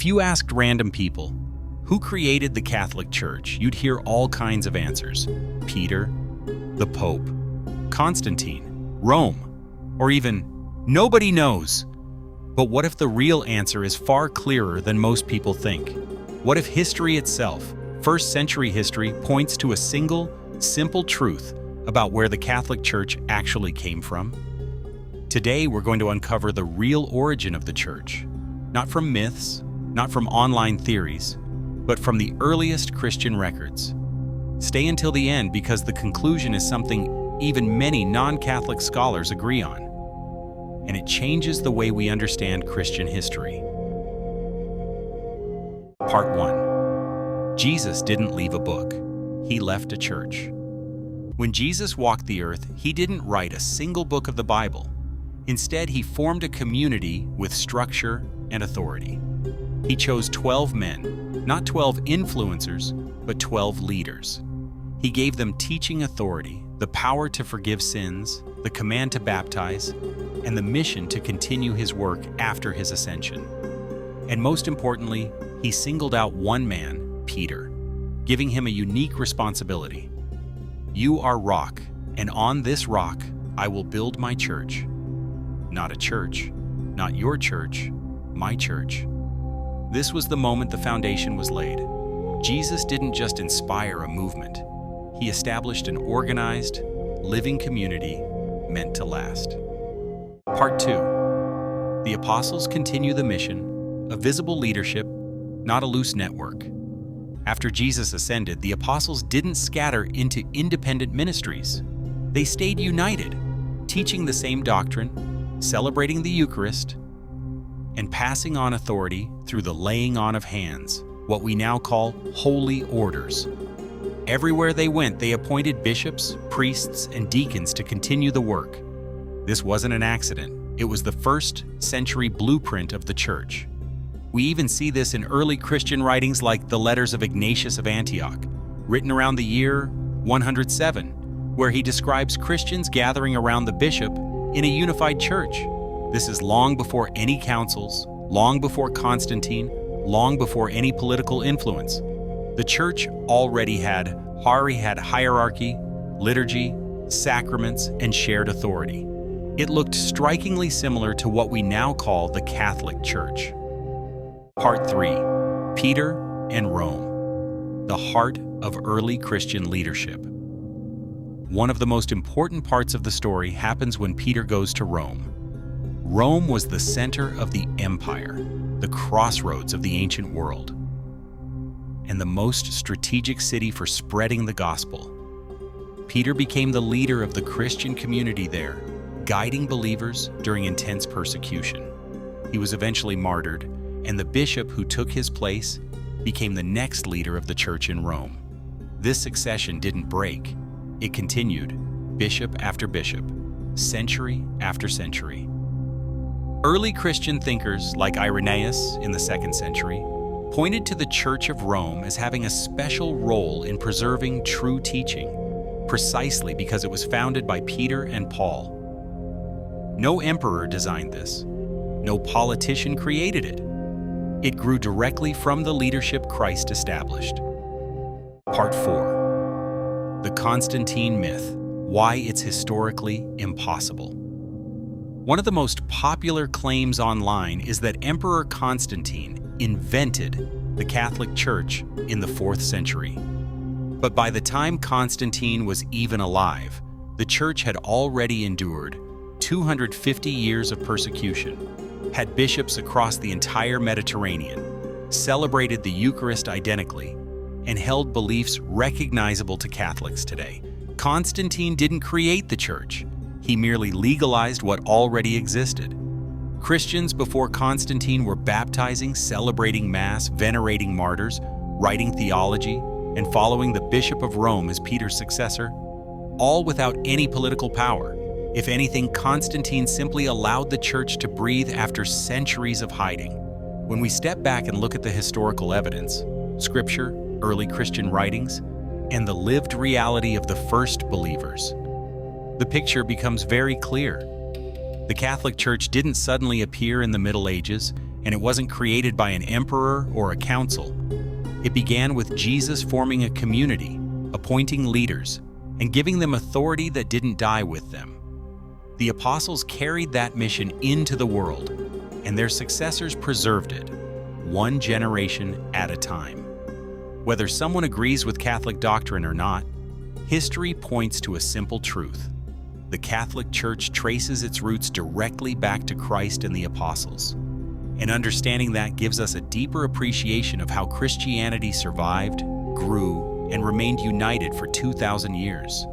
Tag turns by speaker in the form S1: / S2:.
S1: If you asked random people, who created the Catholic Church, you'd hear all kinds of answers. Peter, the Pope, Constantine, Rome, or even, nobody knows. But what if the real answer is far clearer than most people think? What if history itself, first-century history, points to a single, simple truth about where the Catholic Church actually came from? Today, we're going to uncover the real origin of the Church, not from myths, not from online theories, but from the earliest Christian records. Stay until the end because the conclusion is something even many non-Catholic scholars agree on, and it changes the way we understand Christian history. Part 1. Jesus didn't leave a book. He left a church. When Jesus walked the earth, he didn't write a single book of the Bible. Instead, he formed a community with structure and authority. He chose 12 men, not 12 influencers, but 12 leaders. He gave them teaching authority, the power to forgive sins, the command to baptize, and the mission to continue his work after his ascension. And most importantly, he singled out one man, Peter, giving him a unique responsibility. "You are rock, and on this rock I will build my church." Not a church, not your church, my church. This was the moment the foundation was laid. Jesus didn't just inspire a movement. He established an organized, living community meant to last. Part 2. The apostles continue the mission, a visible leadership, not a loose network. After Jesus ascended, the apostles didn't scatter into independent ministries. They stayed united, teaching the same doctrine, celebrating the Eucharist, and passing on authority through the laying on of hands, what we now call holy orders. Everywhere they went, they appointed bishops, priests, and deacons to continue the work. This wasn't an accident. It was the first-century blueprint of the Church. We even see this in early Christian writings like the letters of Ignatius of Antioch, written around the year 107, where he describes Christians gathering around the bishop in a unified church. This is long before any councils, long before Constantine, long before any political influence. The Church already had hierarchy, liturgy, sacraments, and shared authority. It looked strikingly similar to what we now call the Catholic Church. Part 3. Peter and Rome, the heart of early Christian leadership. One of the most important parts of the story happens when Peter goes to Rome. Rome was the center of the empire, the crossroads of the ancient world, and the most strategic city for spreading the gospel. Peter became the leader of the Christian community there, guiding believers during intense persecution. He was eventually martyred, and the bishop who took his place became the next leader of the church in Rome. This succession didn't break. It continued, bishop after bishop, century after century. Early Christian thinkers like Irenaeus in the 2nd century pointed to the Church of Rome as having a special role in preserving true teaching, precisely because it was founded by Peter and Paul. No emperor designed this. No politician created it. It grew directly from the leadership Christ established. Part 4. The Constantine myth, why it's historically impossible. One of the most popular claims online is that Emperor Constantine invented the Catholic Church in the 4th century. But by the time Constantine was even alive, the Church had already endured 250 years of persecution, had bishops across the entire Mediterranean, celebrated the Eucharist identically, and held beliefs recognizable to Catholics today. Constantine didn't create the Church. He merely legalized what already existed. Christians before Constantine were baptizing, celebrating Mass, venerating martyrs, writing theology, and following the Bishop of Rome as Peter's successor, all without any political power. If anything, Constantine simply allowed the Church to breathe after centuries of hiding. When we step back and look at the historical evidence, Scripture, early Christian writings, and the lived reality of the first believers, the picture becomes very clear. The Catholic Church didn't suddenly appear in the Middle Ages and it wasn't created by an emperor or a council. It began with Jesus forming a community, appointing leaders, and giving them authority that didn't die with them. The apostles carried that mission into the world, and their successors preserved it, one generation at a time. Whether someone agrees with Catholic doctrine or not, history points to a simple truth. The Catholic Church traces its roots directly back to Christ and the apostles. And understanding that gives us a deeper appreciation of how Christianity survived, grew, and remained united for 2,000 years.